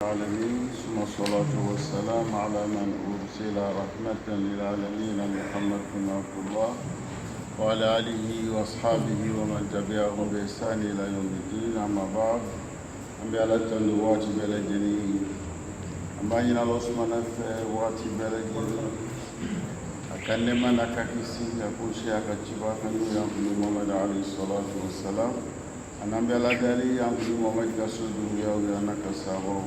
العالمين ثم الصلاة والسلام على من أرسل رحمة للعالمين محمد بن عبد الله وعلى آله وأصحابه ومن تبعهم بإحسان إلى يوم الدين. أما بعد أمبيالة الواتي بلجني أمباينا لosmana fe wati belajini akanema nakakisi akushi akachiba kanu ya Muhammad alayhi salatu wassalam anambela dali ya Muhammad kasudu ya nakasabo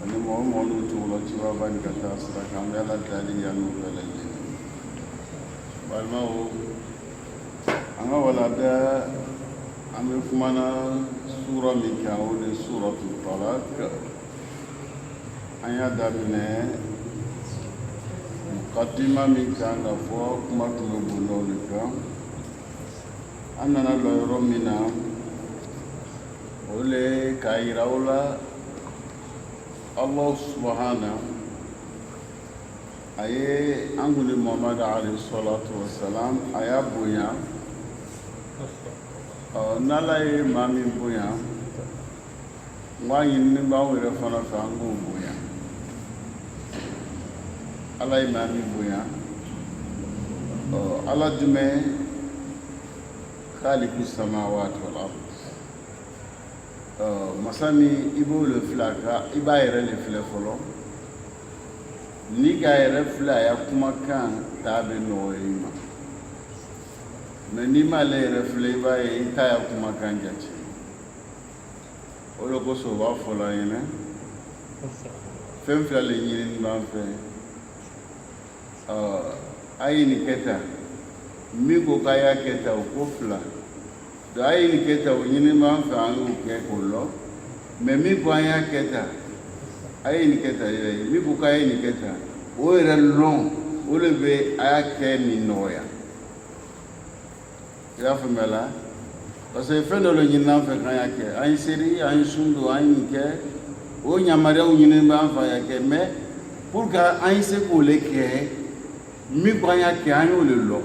ani Muhammad tulo chiba ban kata sara kambela dali ya belajini walmao anga wala da amefumana sura mikao ni suratul talaq anya dabine mukaddima min kanga fo kuma tulo lika anana lo romina ole kairaula Allah subhanahu aye anguli Muhammad alayhi salatu wassalam aya buya nalay mami buya wangi ni bawere fana fangu buya Allah imami buya Allah jume khaliqus samawati wal ard masami ibo le flaka ibayere le flefolo ni gaire fla ya kuma kan tabe noyima mais ni male refle baye ta ya kuma kan jati olo ko so wa fola yene fem fla le nyini ban fe ayini keta mi ko kaya keta ko fla do ayini keta o nyini ban fa anu ke ko lo me mi ko aya keta ayini keta mi ko kaya ni keta o era long o le be aya ke ni noya ya famela parce que fait de le nyina fa kan ya ke ay seri ay sundu ay ke o nyamare o nyini ban fa ya ke mais pour que ay se ko le ke mi kwanya ke anyo le lo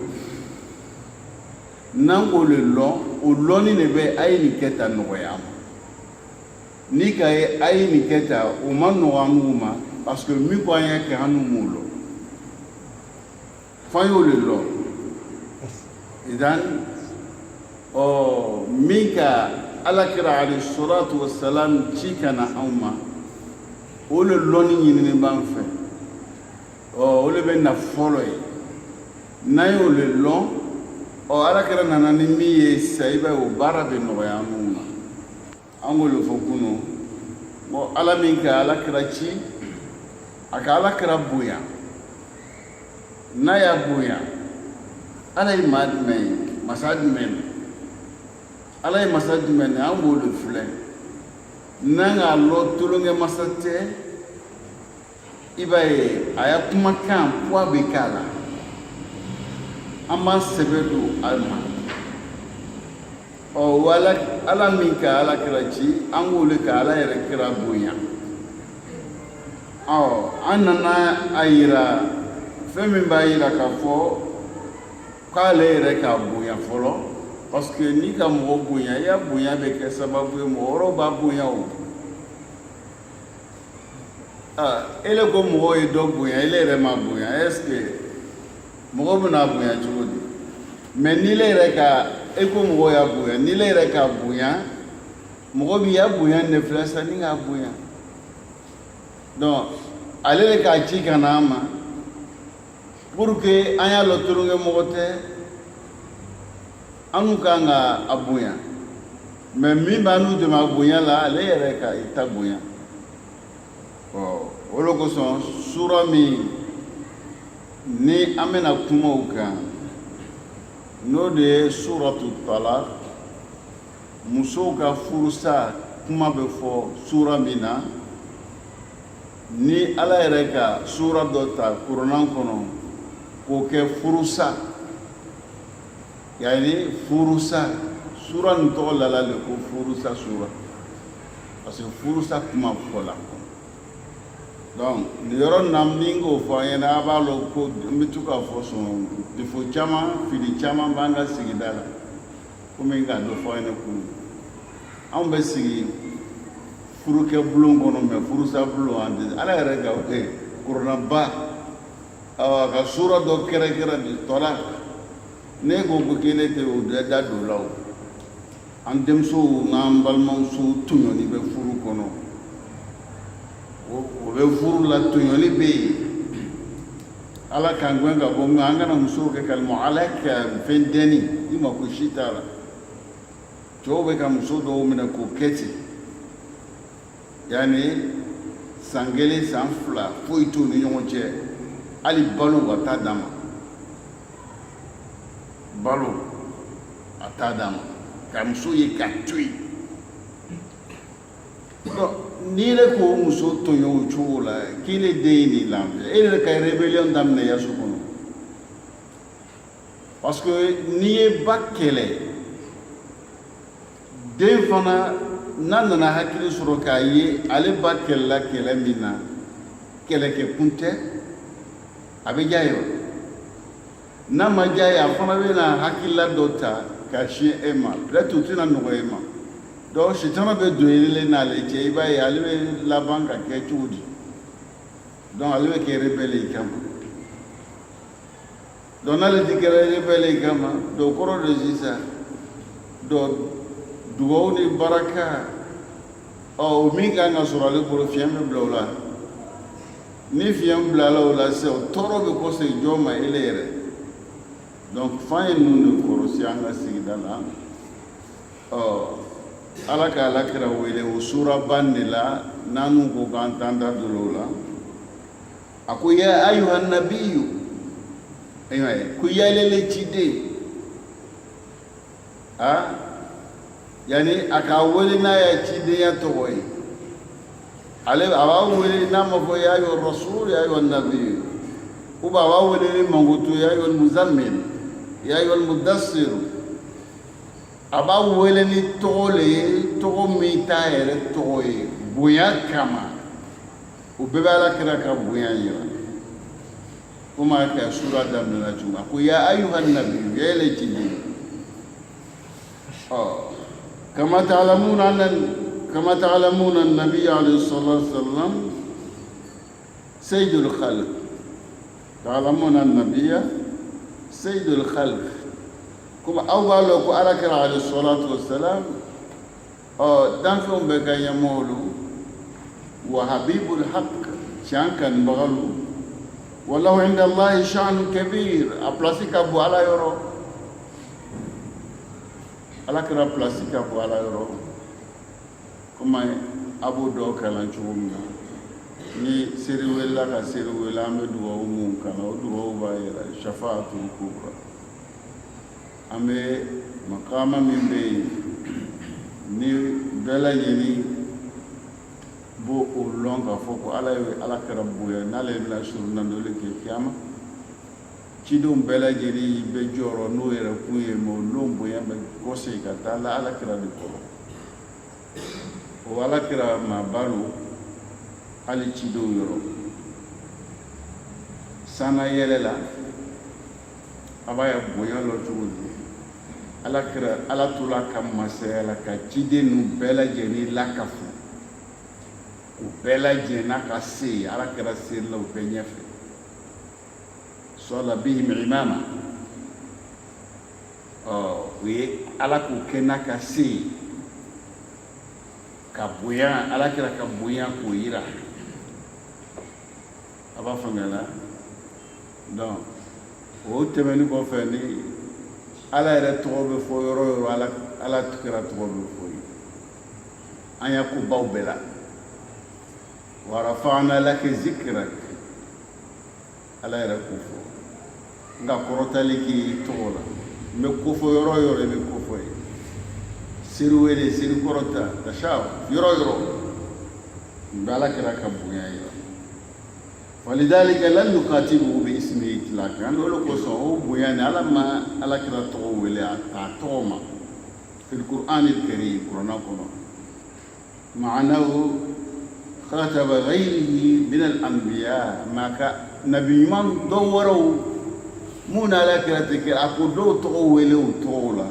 nango le lo o lo ni ne be ay ni keta no ya ni ka ay ni keta o man no amuma parce que mi kwanya ke anu mulo fayo le lo idan minka alakira alayhi salatu wassalam chikana auma o le lo ni ni ban fe o le be na folo e na yo le long o alakira nana ni mi e saiba o barabe no ya numa angolo fokuno mo alaminka alakira chi aka alakira buya na ya buya alay madme masadmen alay masadmen angolo fle nanga lo tulunge masate ibaye aya kuma kan poa bekala ama sebedu alma o wala ala minka ala kirachi angule ka ala yere kira bunya anana ayira femi bayira ka fo kale yere ka bunya folo parce que ni ka mo bunya ya bunya be ke sababu mo ro ba bunya o ele ko mo e do bunya ele re ma bunya est-ce que mo ko na bunya chudi mais ni le re ka e ko mo ya bunya ni le re ka bunya mo ko bi ya bunya ne flasa ni ga bunya donc ale le ka chi kana ma pour que anya lo turunge mo te anu ka nga abunya mais mi ba nu de ma bunya la ale re ka ita bunya oloko son sura mi ni amena kuma uka no de suratul talaq muso ka furusa kuma be fo sura mina ni ala yɛrɛ ka sura dɔ ta kuranɛ kɔnɔ k'o kɛ furusa yani furusa sura nin tɔgɔ lala le ko furusa sura parce que furusa kuma fɔ la donc ni yɔrɔ na min k'o fɔ an ɲɛna a b'a lɔn ko n bɛ to ka fɔ sɔn defo caman fili caman b'an ka sigida la komi ka dɔ fɔ an ɲɛna kunun anw bɛ sigi furu kɛ bulon kɔnɔ mɛ furusa bulon an tɛ ala yɛrɛ ka kuranaba ka sura dɔ kɛrɛ de tɔla ne ko ko kelen tɛ o da don la o an denmusow n'an balimamuso tɔɲɔni bɛ furu kɔnɔ o bɛ furu la tɔɲɔni bɛ yen ala k'an gɛn ka bɔ nka an kana musow kɛ kalima ala ka fɛn dɛnni i ma ko si t'a la cɛw bɛ ka muso dɔw minɛ k'o kɛ ten yani san kelen san fila foyi t'u ni ɲɔgɔn cɛ hali balo a t'a d'a ma balo a t'a d'a ma ka muso ye ka to yen n'i yɛrɛ k'o muso tɔɲɔ o cogo la k'i le den ye nin lafiya e yɛrɛ ka rébellion daminɛ yaso kɔnɔ parce que n'i ye ba kɛlɛ den fana n'a nana hakili sɔrɔ k'a ye ale ba kɛlɛla kɛlɛ min na kɛlɛkɛkun tɛ a bɛ diya ye wa n'a ma diya ye a fana bɛ na hakilila dɔ ta ka siɲɛ e ma peut-être o tɛna nɔgɔya e ma donc sitana bɛ don e n'ale cɛ i b'a ye ale bɛ laban ka kɛ cogo di donc ale bɛ kɛ rebelle i kama donc n'ale ti kɛra rebelle i kama donc kɔrɔ de sisan donc dugawu ni baraka o min kan ka sɔrɔ ale bolo fiɲɛ bɛ bila o la ni fiɲɛ bilala o la sisan o tɔɔrɔ bɛ kɔsegin jɔn ma ele yɛrɛ donc fan ye ninnu de kɔlɔsi an ka sigida la ala ka alakira wele o suraban de la n'an ko k'an t'an da don o la a ko ya ayuha nabiyu ko yalele ciden yani a ka wele n'a ya cidenya tɔgɔ ye ale a b'a wele n'a ma fɔ ya ayuha rasul ya ayuha nabiyu ou bien a b'a wele ni mankutu ya ayuha muzammil ya ayuha mudassir a b'a wele ni tɔgɔ le ye tɔgɔ min t'a yɛrɛ tɔgɔ ye bonya kama o bɛɛ bɛ alakira ka bonya yira komi a kɛ sura daminɛna cogo ko ya ayuha nabiyu ya yɛlɛ ciden كما تعلمون النبي عليه الصلاة والسلام سيد الخلق تعلمون النبي سيد الخلق كما أولو كأركر عليه الصلاة والسلام دانكم بك يمولو وحبيب الحق شان كان بغلو والله عند الله شأن كبير أبلاسيك أبو على يورو ala kɛra place ka bɔ ala yɔrɔ komi a b'o dɔw kalan cogo min na ni seri welela ka seri wele an bɛ dugawu mun kalan o dugawu b'a yɛrɛ shafaatul kubra an bɛ maqama min bɛ yen ni bɛɛ lajɛlen b'o o lɔn k'a fɔ ko ala ye ala kɛra bonya n'ale bɛna surunadoli kɛ kiyama cidenw bɛɛ lajɛlen bɛ jɔyɔrɔ n'o yɛrɛ kun ye mɛ o lon bonya bɛ kɔsegin ka taa la alakira de kɔrɔ o alakira maa balo hali cidenw yɔrɔ sanna yɛlɛ la a b'a ye bonya lɔ cogo di alakira ala tola ka masaya la ka ciden ninnu bɛɛ lajɛlen lakafo o bɛɛ lajɛlen n'a ka se alakira seri la o bɛɛ ɲɛfɛ صلى بهم إماما ala k'o kɛ n'a ka se ye ka bonya ala kɛra ka bonya k'o yira a b'a faamuya la donc o tɛmɛni kɔfɛ ni ala yɛrɛ tɔgɔ bɛ fɔ yɔrɔ o yɔrɔ ala kɛra tɔgɔ bɛ fɔ ye an y'a ko baw bɛɛ la wa rafa'na laka zikrak ala yɛrɛ ko fɔ nka kɔrɔtali k'i tɔgɔ la n bɛ ko fɔ yɔrɔ o yɔrɔ i bɛ ko fɔ ye seri wele seri kɔrɔta tasha yɔrɔ o yɔrɔ n bɛ ala kɛra ka bonya yira walidhalika lam yuqatiluhu bi ismihi itlaqan olu kosɔn o bonya ni ala ma ala kɛra tɔgɔ wele a tɔgɔ ma fil qur'an al-karim kuranɛ kɔnɔ ma'anahu khataba ghayrihi min al-anbiya ma ka nabi ɲuman dɔw wɛrɛw mun n'ala kɛra tɛ kɛ a ko dɔw tɔgɔ wele o tɔgɔw la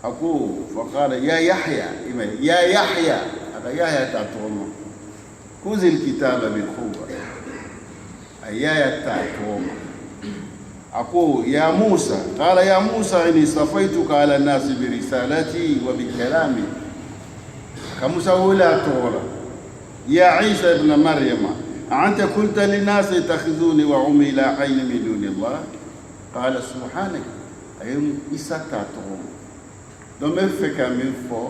a ko faqala ya yahya ya yahya a يا تاتوما خذ الكتاب بقوة يا تاتوما أقول يا موسى قال يا موسى إني صفيتك على الناس برسالتي وبكلامي كموسى ولا تورا يا عيسى ابن مريم أنت قلت للناس اتخذوني وأمي إلهين من دون الله قال سبحانك أيهم إساتاتهم دومين فكا من فو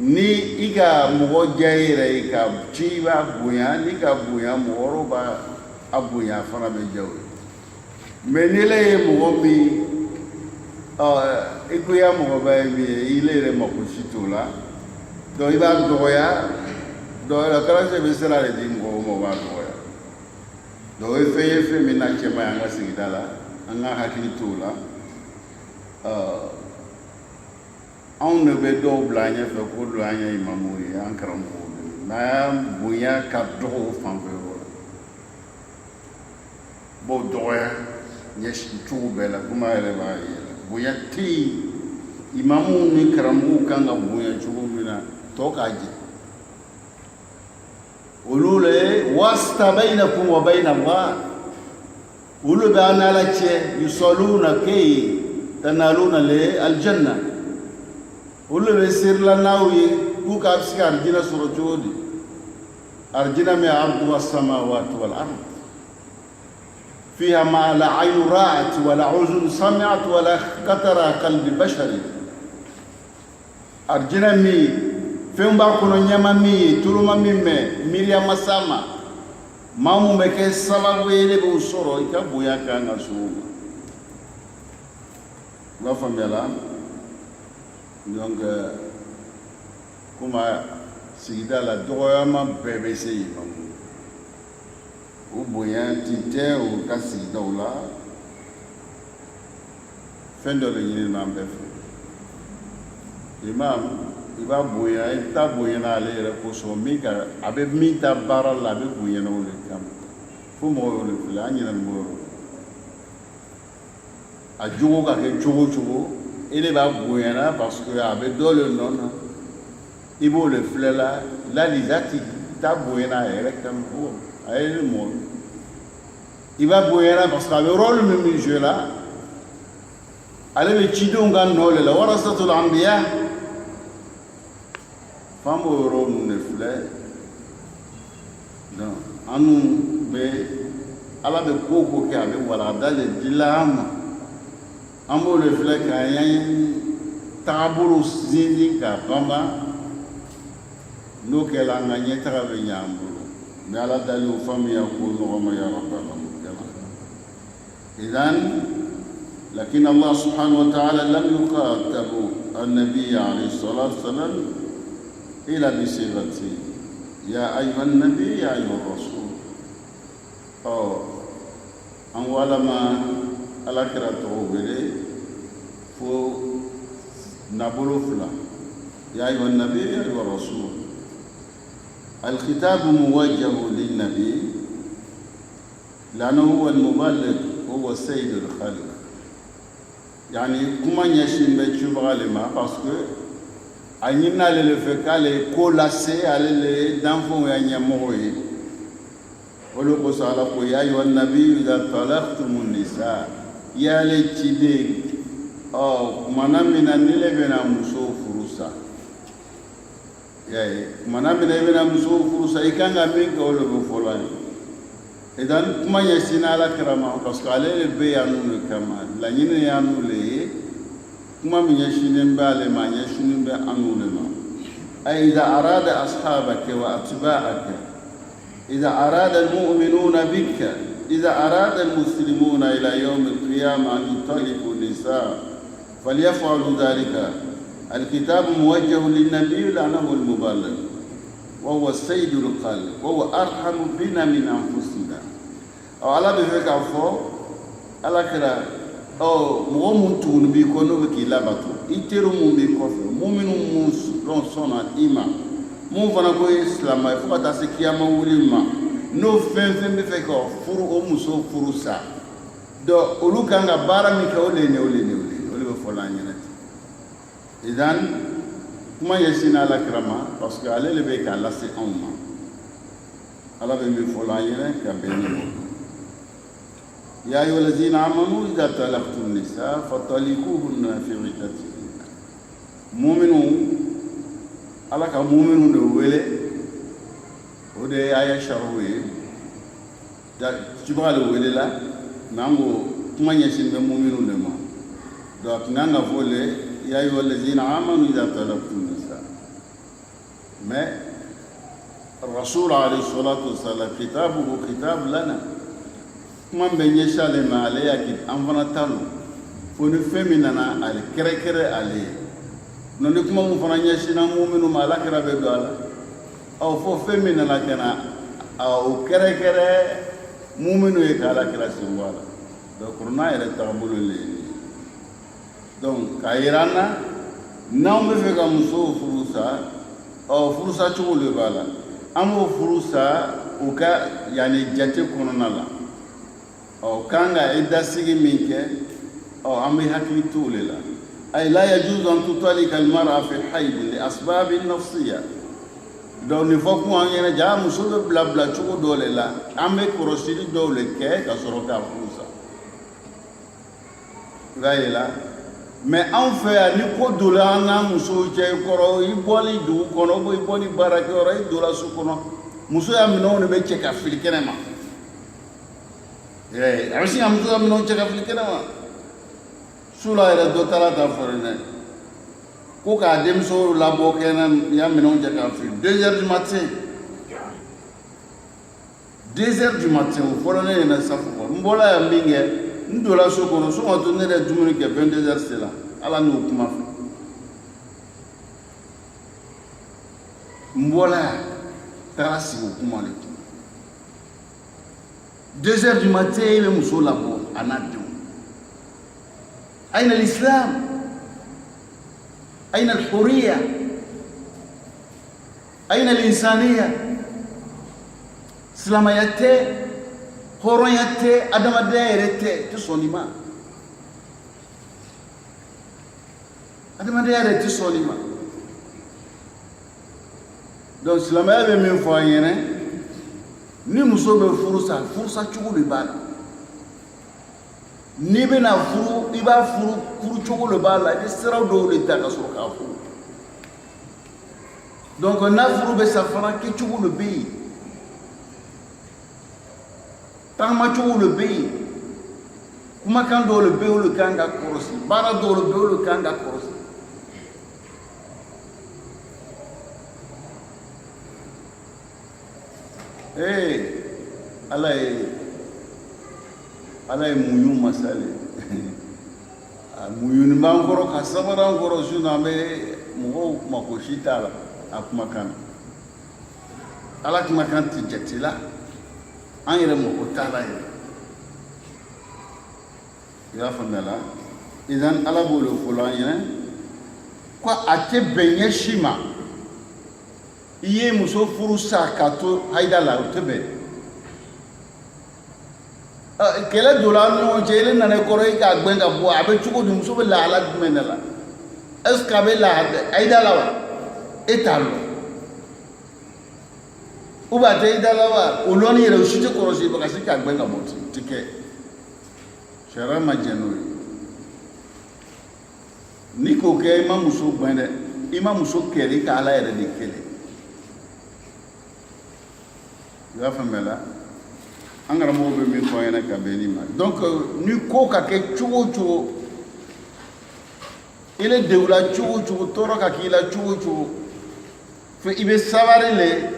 ni iga mɔgɔ jayira i ka ci b'a bonya ni ka bonya mɔgɔ b'a a bonya fana bɛ jaw ye mais ni le ye mɔgɔ min i ko ya mɔgɔ ba ye min ye i le yɛrɛ mako si t'o la donc i b'a dɔgɔya donc kalansen bɛ sira de di mɔgɔ ma o b'a dɔgɔya donc o ye fɛn ye fɛn min na cɛ man ɲi an ka sigida la an ka hakili t'o la anw de bɛ dɔw bila an ɲɛfɛ ko don an ye imamu ye an karamɔgɔw de n'a y'a bonya ka dɔgɔ o fan fɛ yɔrɔ la b'o dɔgɔya ɲɛsin cogo bɛɛ la komi a yɛrɛ b'a ye bonya tɛ yen imamu ni karamɔgɔw kan ka bonya cogo min na tɔ k'a jɛ olu le wasta bainakum wa baina Allah olu bɛ an n'Ala cɛ yusaluna kay tanaluna le aljanna olu bɛ sirila n'aw ye k'u ka bɛ se ka arijinɛ sɔrɔ cogo di arijinɛ min arduha samawati wal ard fiha ma la aynu ra'at wa la uzun sami'at wa la khatara qalbi bashari arijinɛ min fɛn b'a kɔnɔ ɲɛma min ye tuluma min mɛn miiriya ma s'a ma maa mun bɛ kɛ sababu ye ne b'o sɔrɔ i ka bonya kan ka so o ma i b'a faamuya la donc komi sigida la dɔgɔyama bɛɛ bɛ se yen nɔ o bonya ti tɛ o ka sigidaw la fɛn dɔ de ɲinini b'an bɛɛ fɛ imam i b'a bonya i bɛ taa bonya n'ale yɛrɛ kosɔn min ka a bɛ min ta baara la a bɛ bonya n'o de kama fo mɔgɔw y'o de filɛ an ɲinɛ mɔgɔw y'o a jogo ka kɛ cogo cogo e de b'a bonya na parce que a bɛ dɔ le nɔ na i b'o de filɛ la lalisa ti taa bonya n'a yɛrɛ kama o a ye ne mɔ i b'a bonya na parce que a bɛ rôle min jouer la ale bɛ cidenw ka nɔ le la warasatul anbiya fan b'o yɔrɔ ninnu de filɛ donc an bɛ ala bɛ ko o ko kɛ a bɛ walanda de dila an ma an b'o de filɛ k'an ye taabolo sinsin ka banban n'o kɛra an ka ɲɛtaga bɛ ɲɛ an bolo n bɛ ala dali o faamuya ko ɲɔgɔn ma ya rabbi alamin idan lakin Allah subhanahu wa ta'ala lam yuqatabu an-nabiy alayhi salatu wasalam ila bi sifati ya ayyuhan nabiy ya ayyuhar rasul an walama ala kira tɔgɔ wele fo nabolo fila ya ayyuhan nabiy ya ayyuhar rasul الخطاب موجه للنبي لأنه هو المبلغ هو سيد الخلق يعني كما يشين بتشوفها لما parce que أنينا للفك على كل شيء على الدنفون يعني موي ولو قصة يا أيها النبي إذا طلقتم النساء يا لتشدين mana mina nile bena muso furusa mana mina bena muso furusa ikanga min ka wala be fola idan kuma yasina ala karama parce que ale be yanu kama la nyine yanu le kuma min yashinen bale ma yashinen be anu le ma ay idha arada ashabaka wa atba'aka idha arada almu'minuna bika idha arada almuslimuna ila yawm alqiyamah an yutaliqu nisa فليفعلوا ذلك الكتاب موجه للنبي لأنه المبلغ وهو سيد القلب وهو أرحم بنا من أنفسنا أو على بفك عفو على كلا أو مؤمن تون بيكونوا بكلابته يترو مؤمن بيكوفر مؤمن مؤمن صنع إيمان مؤمن فنقول إسلام فقط أسكيا مولما no fɛn bɛ fɛ ka furu o muso furu sa donc olu kan ka baara min kɛ o le ne fɔla ɲɛna idan kuma ɲɛsin alakira ma parce que ale de bɛ k'a lase anw ma ala bɛ min fɔ an ɲɛna ka bɛn ni o ya ayyuha allazina amanu idha talaqtum nisa fatalikuhunna fi iddatihinna mu'minun ala ka mu'minun de wele o de ye aya sharhu ye cibaga le wele la mais an ko kuma ɲɛsin bɛ mu'minun de ma donc n'an ka fɔ le ya ayyuha allazina amanu idha talaqtum nisa mais الرسول عليه الصلاة والسلام كتابه كتاب لنا kuma bɛ ɲɛsalen ma ale y'a kɛ an fana ta lo fo ni fɛn min nana ale kɛrɛkɛrɛ ale ye non ni kuma min fana ɲɛsinna minnu ma ala kɛra bɛ don a la fo fɛn min nana ka na o kɛrɛkɛrɛ minnu ye ka ala kɛra sen bɔ a la donc kuranɛ yɛrɛ taabolo le ye donc k'a yira an na n'anw bɛ fɛ ka musow furu sa furusa cogo de b'a la an b'o furu sa u ka yani jate kɔnɔna la kan ka idasigi min kɛ an bɛ hakili to o le la ay la yajuzu an tutalika almar'a fi hayd li asbab nafsiyya donc nin fɔ kun an ɲɛna ja muso bɛ bila cogo dɔ le la an bɛ kɔrɔsili dɔw le kɛ ka sɔrɔ k'a furu sa i b'a ye la mais anw fɛ yan ni ko donna an n'a musow cɛ kɔrɔ i bɔli dugu kɔnɔ ou i bɔli baarakɛyɔrɔ i donna su kɔnɔ muso ya minɛnw de bɛ cɛ ka fili kɛnɛ ma a bɛ sin ka muso ka minɛnw cɛ ka fili kɛnɛ ma su la yɛrɛ dɔ taara ta fɔ dɛ ko k'a denmuso labɔ kɛnɛ ya minɛnw cɛ ka fili 2 heures du matin 2 heures du matin o fɔra ne ɲɛna safu kɔ n bɔra yan min kɛ n donna so kɔnɔ so ma to ne yɛrɛ dumuni kɛ 22 heures se la ala n'o kuma fɛ n bɔra yan taara sigi o kuma de kun 2 heures du matin i bɛ muso labɔ a n'a denw أين الإسلام؟ أين الحرية؟ أين الإنسانية؟ سلامية هورية أدم دايرة تسوليما أدم دايرة تسوليما donc سلامية بمن فاينة ni muso bɛ furusa cogo de b'a la n'i bɛna furu i b'a furu cogo de b'a la i bɛ siraw dɔw de ta ka sɔrɔ k'a furu donc n'a furu bɛ sa fana kɛcogo de bɛ yen tagama cogo de bɛ yen kumakan dɔw de bɛ yen olu kan ka kɔlɔsi baara dɔw de bɛ yen olu kan ka kɔlɔsi ala ye muɲu masale muɲuni b'an kɔrɔ ka sabara an kɔrɔ su na an bɛ mɔgɔw mako si t'a la a kumakan na ala kumakan tɛ jate la an yɛrɛ mako t'a la yɛrɛ i y'a faamuya la idan ala b'o de fɔ an ɲɛna ko a tɛ bɛn ɲɛsi ma i ye muso furu sa k'a to hayida la o tɛ bɛn kɛlɛ donna an ni ɲɔgɔn cɛ ele nana i kɔrɔ i k'a gbɛn ka bɔ a bɛ cogo di muso bɛ lahala jumɛn de la est ce que a bɛ hayida la wa e t'a dɔn ou bien a tɛ hayida la wa o lɔnni yɛrɛ o si tɛ kɔlɔsi ka se k'a gbɛn ka bɔ o tɛ kɛ sariya ma jɛn n'o ye n'i k'o kɛ i ma muso gbɛn dɛ i ma muso kɛlɛ i ka ala yɛrɛ de kɛlɛ i y'a faamuya la an karamɔgɔ bɛ min fɔ an ɲɛna ka bɛn nin ma donc ni ko ka kɛ cogo o cogo i le degula cogo o cogo tɔɔrɔ ka k'i la cogo o cogo fo i bɛ sabari le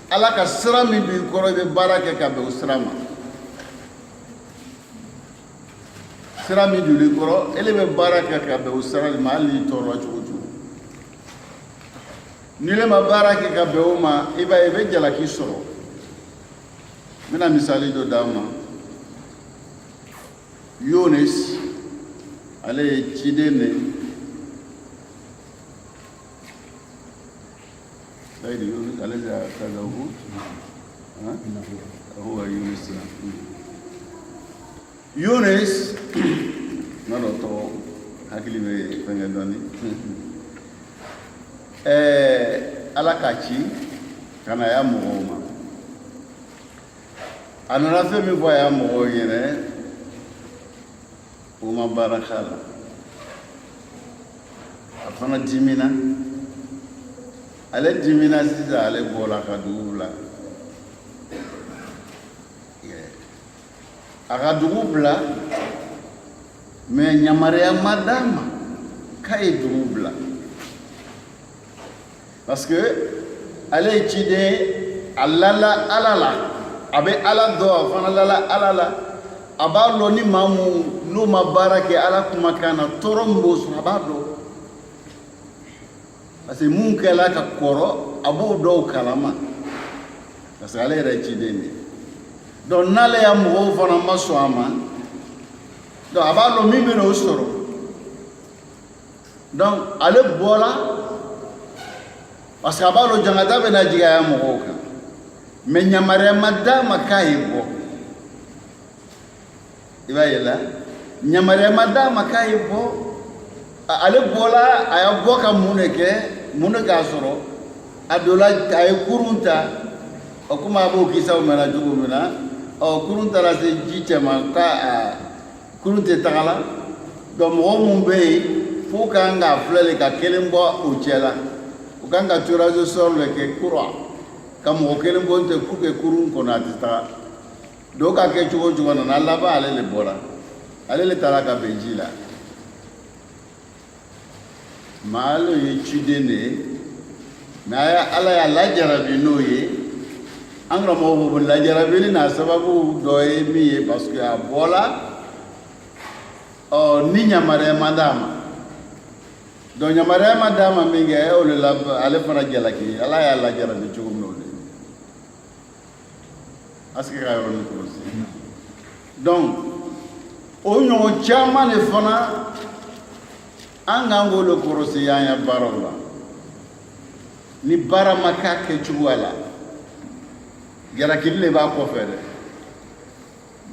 ala ka sira min b'i kɔrɔ i bɛ baara kɛ ka bɛn o sira ma sira min donn'i kɔrɔ ele bɛ baara kɛ ka bɛn o sira de ma hali n'i tɔɔrɔla cogo o cogo ni le ma baara kɛ ka bɛn o ma i b'a ye i bɛ jalaki sɔrɔ n bɛna misali dɔ d'aw ma Yonis ale ye ciden de Sayidu Yonis ale de y'a kaza Uhud huwa Yonis Yonis n'a dɔn tɔgɔ hakili bɛ fɛnkɛ dɔɔni ala k'a ci ka na y'a mɔgɔw ma a nana fɛn min fɔ a y'a mɔgɔw ɲɛna o ma baara k'a la a fana dimina ale dimina sisan ale bɔra ka dugu bila a ka dugu bila mais yamaruya ma d'a ma k'a ye dugu bila parce que ale ye ciden a lala ala la a bɛ ala dɔn a fana lala ala la a b'a dɔn ni maa mun n'o ma baara kɛ ala kumakan na tɔɔrɔ min b'o sɔrɔ a b'a dɔn parce que mun kɛla ka kɔrɔ a b'o dɔw kalama parce que ale yɛrɛ ye ciden de ye donc n'ale ya mɔgɔw fana ma sɔn a ma donc a b'a dɔn min bɛ n'o sɔrɔ donc ale bɔra parce que a b'a dɔn jangata bɛna jigin a ya mɔgɔw kan mais yamaruya ma d'a ma k'a ye bɔ i b'a ye la yamaruya ma d'a ma k'a ye bɔ ale bɔra a y'a bɔ ka mun de k'a sɔrɔ a dɔ la a ye kurun ta o komi a b'o kisaw mɛna cogo min na kurun taara se ji cɛ ma ka kurun tɛ taga la donc mɔgɔ mun bɛ yen f'u kan k'a filɛ de ka kelen bɔ o cɛ la u kan ka tirage au sort de kɛ kura ka mɔgɔ kelen bɔ ten pour que kurun kɔnɔ a tɛ taga dɔw ka kɛ cogo o cogo nana laban ale de bɔra ale de taara ka bɛn ji la maa ale ye ciden de ye mais ala y'a lajarabi n'o ye an karamɔgɔ ko lajarabili n'a sababu dɔ ye min ye parce que a bɔla ni yamaruya ma d'a ma donc yamaruya ma d'a ma min kɛ o de la ale fana jalaki ala y'a lajarabi cogo min o de est ce que ka yɔrɔ nin kɔlɔsi donc o ɲɔgɔn caman de fana an k'an k'olu kɔlɔsi an ya baaraw la ni baara ma k'a kɛcogoya la jalakili de b'a kɔfɛ dɛ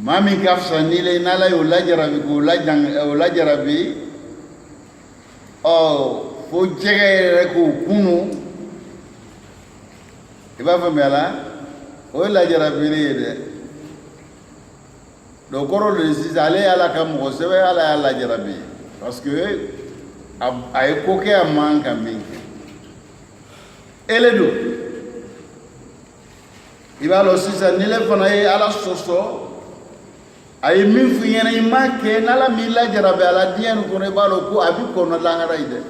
maa min ka fisa n'ala y'o lajarabi k'o lajarabi fo jɛgɛ yɛrɛ k'o kunu i b'a faamuya la o ye lajarabili ye dɛ donc kɔrɔ de sisan ale y'ala ka mɔgɔ sɛbɛn ala y'a lajarabi parce que a ye ko kɛ a man kan min kɛ ele don i b'a dɔn sisan n'ile fana ye ala sɔsɔ a ye min f'i ɲɛna i m'a kɛ n'ala m'i lajarabi a la diɲɛ nin kɔnɔ i b'a dɔn ko a b'i kɔnɔ lahara ye dɛ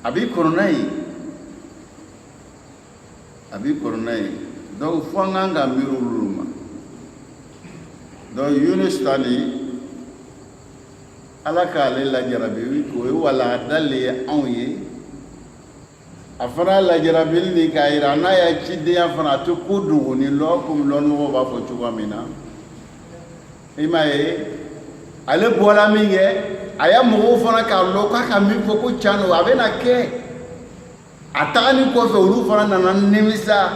a b'i kɔnɔ n'a ye a b'i kɔnɔ n'a ye donc fo an kan ka miiri olu ma donc Yunus ta nin ala k'ale lajarabi o ye walanda le ye anw ye a fana lajarabili ni k'a yira n'a ya cidenya fana a tɛ ko dogoni lɔ komi lɔnmɔgɔw b'a fɔ cogoya min na i m'a ye ale bɔra min kɛ a y'a mɔgɔw fana k'a lɔ k'a ka min fɔ ko tiɲɛ don a bɛna kɛ a tagani kɔfɛ olu fana nana nimisa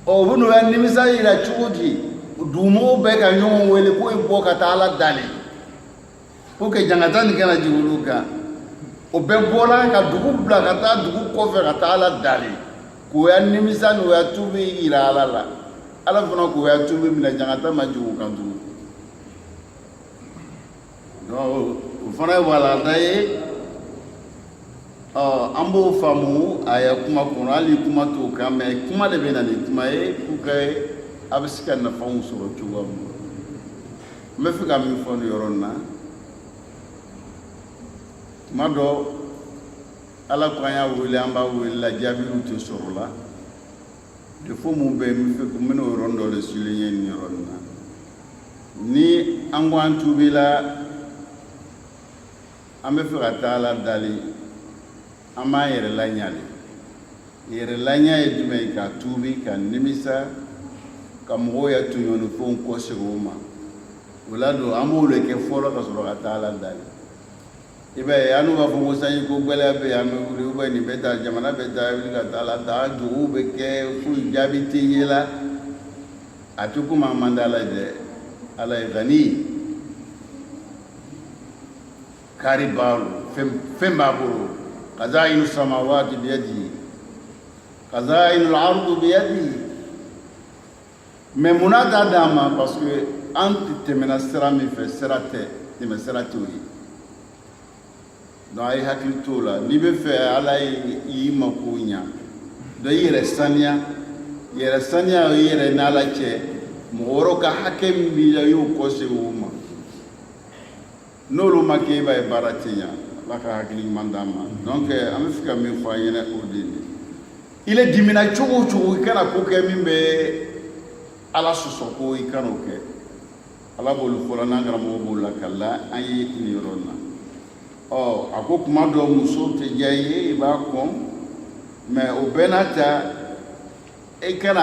u bɛ n'u ya nimisa yira cogo di dugumɔgɔw bɛɛ ka ɲɔgɔn wele k'o ye bɔ ka taa ala dali pour que jangata nin kana jigin olu kan o bɛɛ bɔra ka dugu bila ka taa dugu kɔfɛ ka taa ala dali k'o ya nimisa n'o ya tubi yira ala la ala fana k'o ya tubi minɛ jangata ma jigin o kan tugun donc o fana ye walanda ye an b'o faamu a ye kuma kɔnɔ hali kuma t'o kan mais kuma de bɛ na ni kuma ye pour que a bɛ se ka nafanw sɔrɔ cogoya min na n bɛ fɛ ka min fɔ nin yɔrɔ in na tuma dɔ ala ko an y'a wele an b'a wele la jaabiw tɛ sɔrɔ la défaut mun bɛ yen n bɛ fɛ n bɛna o yɔrɔnin dɔ de souligner nin yɔrɔ in na ni an ko an tubila an bɛ fɛ ka taa ala dali an b'an yɛrɛ laɲali yɛrɛ laɲa ye jumɛn ye ka tuubi ka nimisa ka mɔgɔw ya tɔɲɔnifɛnw kɔsegin o ma o la don an b'o de kɛ fɔlɔ ka sɔrɔ ka taa ala dali i b'a ye an n'u b'a fɔ ko sanji ko gɛlɛya bɛ yen an bɛ wuli ou bien nin bɛ taa jamana bɛ taa wuli ka taa ala taa duguw bɛ kɛ foyi jaabi tɛ ye la a tɛ komi an man di ala ye dɛ ala ye gani kari balo fɛn b'a bolo kazainu samawati biyadihi kazainu al-ardu biyadihi mais munna t'a d'a ma parce que an tɛmɛna sira min fɛ sira tɛ tɛmɛ sira t'o ye donc a ye hakili t'o la n'i bɛ fɛ ala y'i mako ɲa donc i yɛrɛ saniya o i yɛrɛ n'ala cɛ mɔgɔ wɛrɛw ka hakɛ min b'i la i y'o kɔsegin o ma n'olu ma kɛ i b'a ye baara tɛ ɲa ala ka hakili ɲuman d'an ma donc an bɛ fɛ ka min fɔ an ɲɛna o de ye il est dimina cogo o cogo i kana ko kɛ min bɛ ala sɔsɔ ko i kana o kɛ ala b'olu fɔla n'an karamɔgɔ b'o la ka la an ye nin yɔrɔ in na a ko kuma dɔ muso tɛ diya i ye i b'a kɔn mais o bɛɛ n'a ta i kana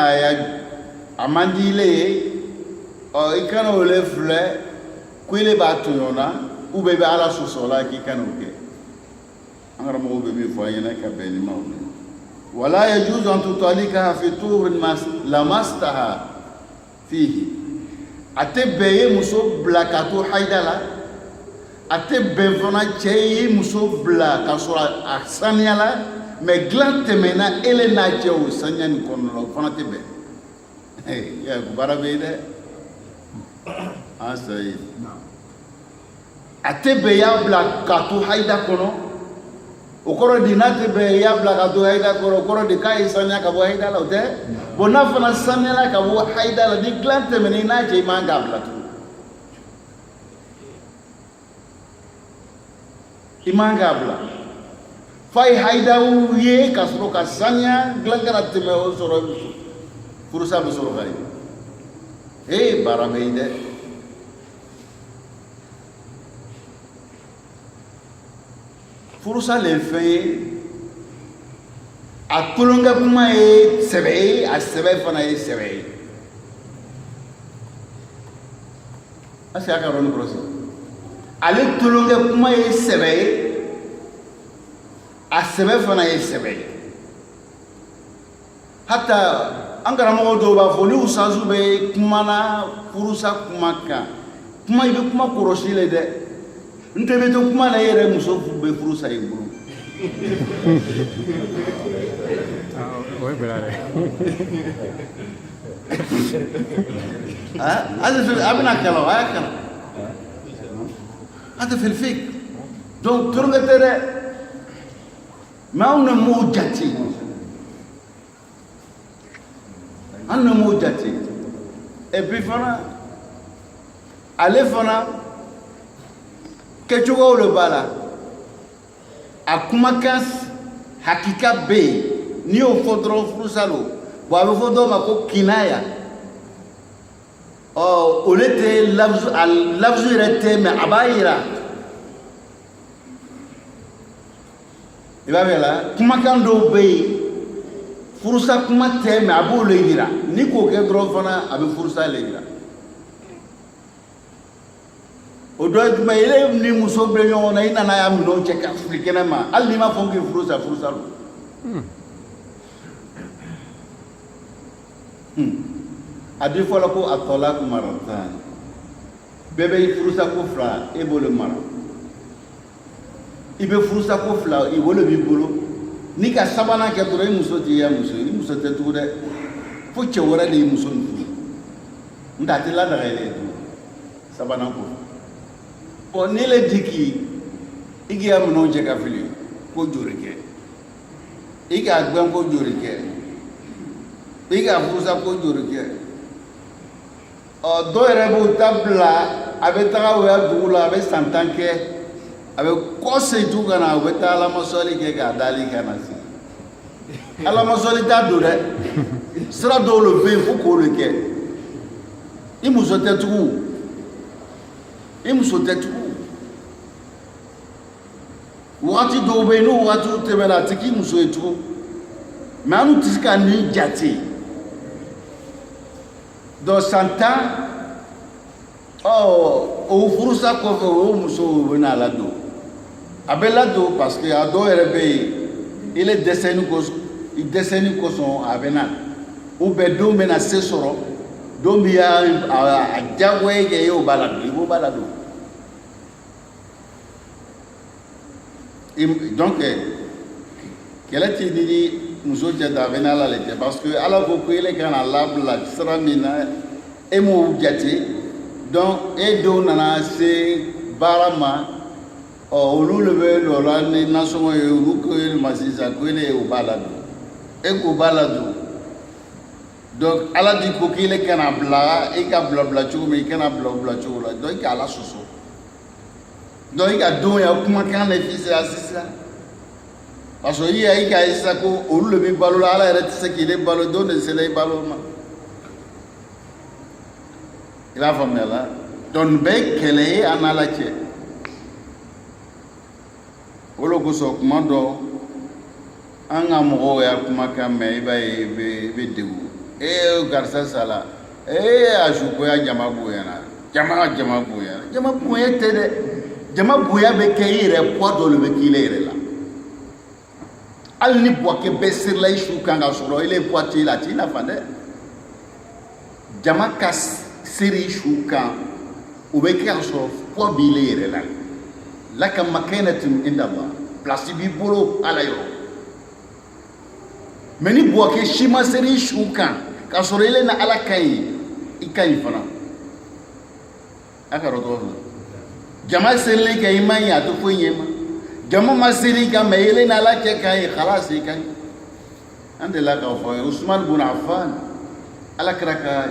a man di ile ye i kana o le filɛ ko ile b'a tɔɲɔ na ou bien i bɛ ala sɔsɔ la k'i kana o kɛ an karamɔgɔ bɛ min fɔ an ɲɛna ka bɛn nin ma o la wala yajuzu an tutalikaha fi tuhrin lamastaha fihi a tɛ bɛn ye muso bila ka to haida la a tɛ bɛn fana cɛ ye muso bila ka sɔrɔ a saniyala mais dilan tɛmɛna ele n'a cɛ o saniya nin kɔnɔna la o fana tɛ bɛn baara bɛ yen dɛ an sayi a tɛ bɛn y'a bila ka to haida kɔnɔ o kɔrɔ di n'a tɛ bɛn y'a bila ka to haida kɔnɔ o kɔrɔ di k'a ye saniya ka bɔ haida la o tɛ bon n'a fana saniyala ka bɔ haida la ni dilan tɛmɛna i n'a cɛ i man k'a bila tugun i man k'a bila fa ye haidaw ye ka sɔrɔ ka saniya dilan kana tɛmɛ o sɔrɔ furusa bɛ sɔrɔ ka ye baara bɛ yen dɛ furusa le ye fɛn ye a tulonkɛ kuma ye sɛbɛ ye a sɛbɛ fana ye sɛbɛ ye est-ce que a ka yɔrɔ ni kɔlɔsi ale tulonkɛ kuma ye sɛbɛ ye a sɛbɛ fana ye sɛbɛ ye hata an karamɔgɔ dɔw b'a fɔ ni usazu bɛ kuma na furusa kuma kan kuma i bɛ kuma kɔlɔsi le dɛ n tɛ bɛ to kuma na e yɛrɛ muso bɛ furusa i bolo o ye bila dɛ a bɛna kalan a y'a kalan هذا في الفكر donc tulonkɛ tɛ dɛ mais anw ne m'o jate et puis fana ale fana kɛcogow le b'a la a kumakan hakika bɛ yen n'i y'o fɔ dɔrɔn furusa lo bon a bɛ fɔ dɔw ma ko kinaya ole tɛ lafzu yɛrɛ tɛ mais a b'a yira i b'a fɛ la kumakan dɔw bɛ yen furusa kuma tɛ mais a b'o le yira ni k'o kɛ dɔrɔn fana a bɛ furusa le yira o dɔ ye jumɛn ye ele ni muso bɛ ɲɔgɔn na i nana y'a minɛw cɛ ka fili kɛnɛ ma hali n'i ma fɔ k'i furusa lo a di fɔlɔ ko a tɔla maratan bɛɛ bɛ furusa ko fila e b'o le mara i bɛ furusa ko fila i b'o b'i bolo ni ka sabanan kɛ dɔrɔn i muso t'i ya muso i muso tɛ tugun dɛ fo cɛ wɛrɛ de y'i muso nin furu n tɛ a tɛ ladaga yɛrɛ ye tugun sabanan ko bon n'i le di k'i i k'i ya minɛnw cɛ ka fili ko jori kɛ i k'a gbɛn ko jori kɛ i k'a furusa ko jori kɛ dɔw yɛrɛ b'o ta bila a bɛ taga o ya dugu la a bɛ san 10 kɛ a bɛ kɔ seju ka na u bɛ taa alamasɔli kɛ k'a dali ka na se alamasɔli t'a don dɛ sira dɔw le bɛ yen fo k'o le kɛ i muso tɛ tugun wagati dɔw bɛ yen n'o wagatiw tɛmɛna a tɛ k'i muso ye tugun mais an tɛ se ka nin jate donc san 10 o furusa kɔfɛ o muso bɛ n'a ladon a bɛ ladon parce que a dɔw yɛrɛ bɛ yen ele dɛsɛni kosɔn a bɛ na ou bien don bɛ na se sɔrɔ don bi a diyagoya kɛ e y'o b'a ladon i b'o b'a ladon donc kɛlɛ tɛ ni muso cɛ da a bɛ n'ala le cɛ parce que ala ko ko ele kana labila sira min na e m'o jate donc e denw nana se baara ma olu le bɛ lɔ la ni nasɔngɔ ye olu ko ele ma sisan ko ele o b'a ladon e ko b'a ladon donc ala di ko k'ele kana bila e ka bila cogo min i kana bila cogo la donc i ka ala sɔsɔ donc i ka denw ya kumakan de fi sisan parce que i ka ye sisan ko olu le bɛ balo la ala yɛrɛ tɛ se k'ile balo denw de sera i balo ma i b'a faamuya la donc nin bɛɛ ye kɛlɛ ye an n'ala cɛ o de kosɔn kuma dɔ an ka mɔgɔw y'a kumakan mɛn i b'a ye i bɛ degun garisa sala a sukoya jama bonyana jama bonyana jama bonya tɛ dɛ jama bonya bɛ kɛ i yɛrɛ poids dɔ le bɛ k'i la yɛrɛ la hali ni buwakɛ bɛɛ sirila i su kan ka sɔrɔ ele poids t'i la a t'i nafa dɛ jama ka siri i su kan o bɛ kɛ ka sɔrɔ poids b'i la yɛrɛ la laka makanatun inda Allah place b'i bolo ala yɔrɔ mais ni buwakɛ si ma siri i su kan ka sɔrɔ ele na ala ka ɲi i ka ɲi fana a ka dɔ tɔgɔ jama selilen kɛ i ma ɲi a tɛ foyi ɲɛ ma jama ma seli i kan mɛ ele na ala cɛ ka ɲi xalas i ka ɲi an delila k'a fɔ Usman bun Affan ala kɛra ka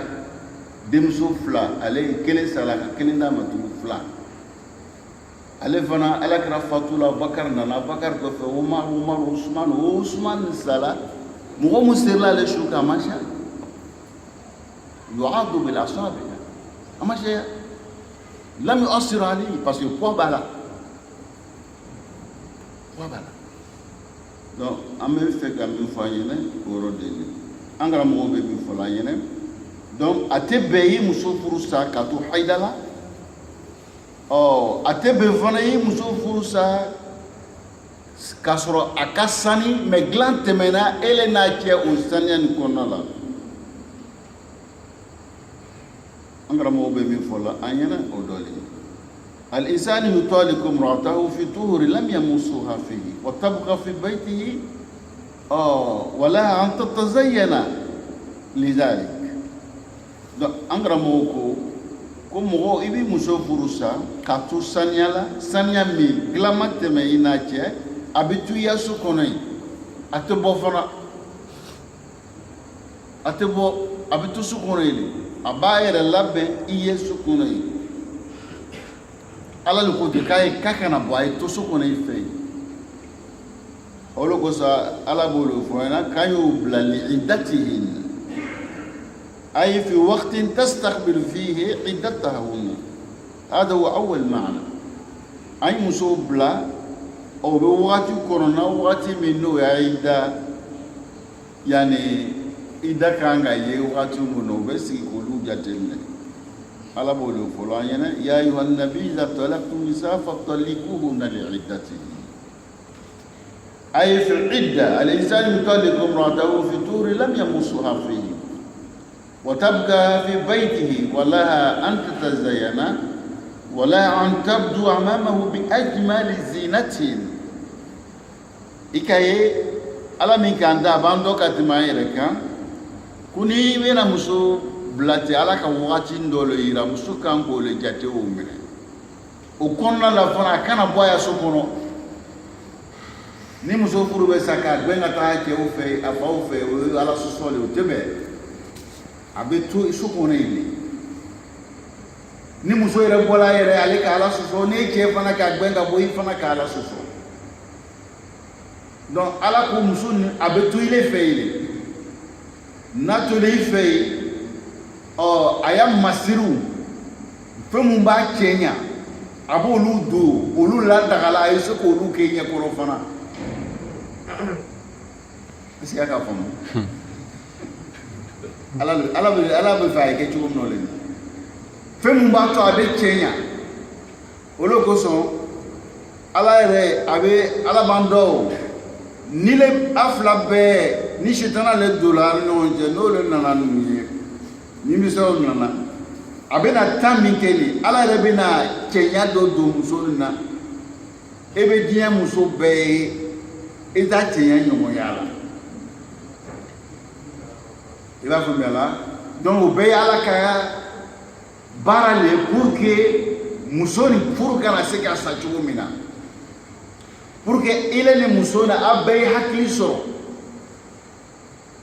denmuso fila ale kelen sara ka kelen d'a ma tugun fila ale fana ala kɛra fatula Bakar nana Bakar kɔfɛ Umar Usman sara mɔgɔ mun serila ale su kan a ma ca يعض بالأصابع أما شيء لم يؤثر عليه parce que poids b'a la donc an bɛ fɛ ka min fɔ an ɲɛna o yɔrɔ de ye an karamɔgɔw bɛ min fɔ an ɲɛna donc a tɛ bɛn i muso furu sa ka to hayida la a tɛ bɛn fana i muso furu sa k'a sɔrɔ a ka sani mais dilan tɛmɛna ele n'a cɛ o saniya nin kɔnɔna la an karamɔgɔw bɛ min fɔ la an ɲɛna o dɔ de ye الإنسان يطالق امرأته في طهر لم يمسها فيه وتبقى في بيته ولها أن تتزين لذلك an karamɔgɔw ko mɔgɔ i bɛ muso furu sa ka to saniya la saniya min dilan ma tɛmɛ i n'a cɛ a bɛ to i ya so kɔnɔ yen a tɛ bɔ fana a bɛ to so kɔnɔ yen a b'a yɛrɛ labɛn i ye so kɔnɔ yen ala le ko ten k'a kana bɔ a ye to so kɔnɔ i fɛ yen o de kosɔn ala b'o de fɔ an ɲɛna k'an y'o bila li'iddatihin أي في وقت تستقبل فيه عدتهن هذا هو أول معنى أي مصوب لا أو بوقت كورونا وقت منه عدة يعني إذا كان جاي وقت منه بس يقولوا جاتنا على بقوله فلان يا أيها النبي إذا طلقتم النساء فطلقوهن لعدتهن أي في العدة الإنسان يطلق امرأته في طور لم يمسها فيه وتبقى في بيته ولها أن تتزين ولها أن تبدو أمامه بأجمل زينة إكاي على من كان دابان دوكا تمايركا كوني بينا مسو بلاتي على كواتين دولو يرا مسو كان كولي جاتي ومري وكوننا لفنا كان بوايا سوكونو ni muso furu bɛ sa ka gbɛn ka taa cɛw fɛ a faw fɛ o ye ala sɔsɔ de o tɛ bɛn a bɛ to so kɔnɔ yen de ni muso yɛrɛ bɔla yɛrɛ ale ka ala sɔsɔ ni cɛ fana ka gbɛn ka bɔ i fana ka ala sɔsɔ donc ala ko muso ni a bɛ to ile fɛ yen de n'a tola i fɛ yen a y'a masiriw fɛn mun b'a cɛ ɲa a b'olu don olu ladagala a ye se k'olu kɛ ɲɛkɔrɔ fana est-ce que y'a ka faamu ala bɛ fɛ a ye kɛ cogo min na o le la fɛn mun b'a to a bɛ cɛ ɲa o de kosɔn ala yɛrɛ ala b'an dɔn ni le a fila bɛɛ ni sitana le donna ni ɲɔgɔn cɛ n'o le nana ninnu ye nimisaw nana a bɛna temps min kɛ nin ala yɛrɛ bɛna cɛɲa dɔ don muso nin na e bɛ diɲɛ muso bɛɛ ye i t'a cɛya ɲɔgɔnya la i b'a faamuya la donc o bɛɛ ye Ala ka baara le pour que muso ni furu kana se ka sa cogo min na pour que ile ni muso na a bɛɛ ye hakili sɔrɔ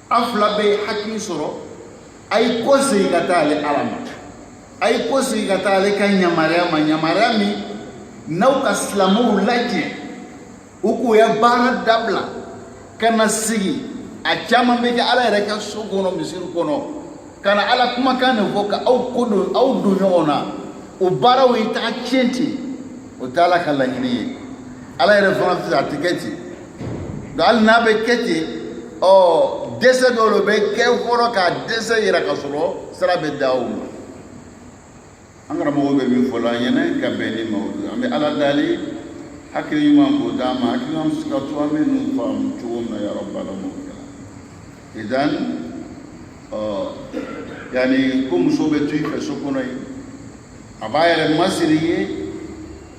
a fila bɛɛ ye hakili sɔrɔ a ye ko segin ka taa ale Ala ma a ye ko segin ka taa ale ka yamaruya ma yamaruya min n'aw ka silamɛw lajɛ u k'u ya baara dabila ka na sigi a caman bɛ kɛ Ala yɛrɛ ka so kɔnɔ misiri kɔnɔ ka na Ala kumakan de fɔ ka aw ko don aw don ɲɔgɔn na o baaraw ye taga tiɲɛ ten o tɛ Ala ka laɲini ye Ala yɛrɛ fana fɛ a tɛ kɛ ten donc hali n'a bɛ kɛ ten dɛsɛ dɔw de bɛ kɛ fɔlɔ k'a dɛsɛ yira ka sɔrɔ sira bɛ da o ma an karamɔgɔ bɛ min fɔ la an ɲɛna ka bɛn ni maaw ye an bɛ Ala dali hakili ɲuman k'o d'a ma hakili ɲuman bɛ se ka to an bɛ ninnu faamu cogo min na ya Rabbi alamin idan yani ko muso bɛ to i fɛ so kɔnɔ yen a b'a yɛrɛ masiri ye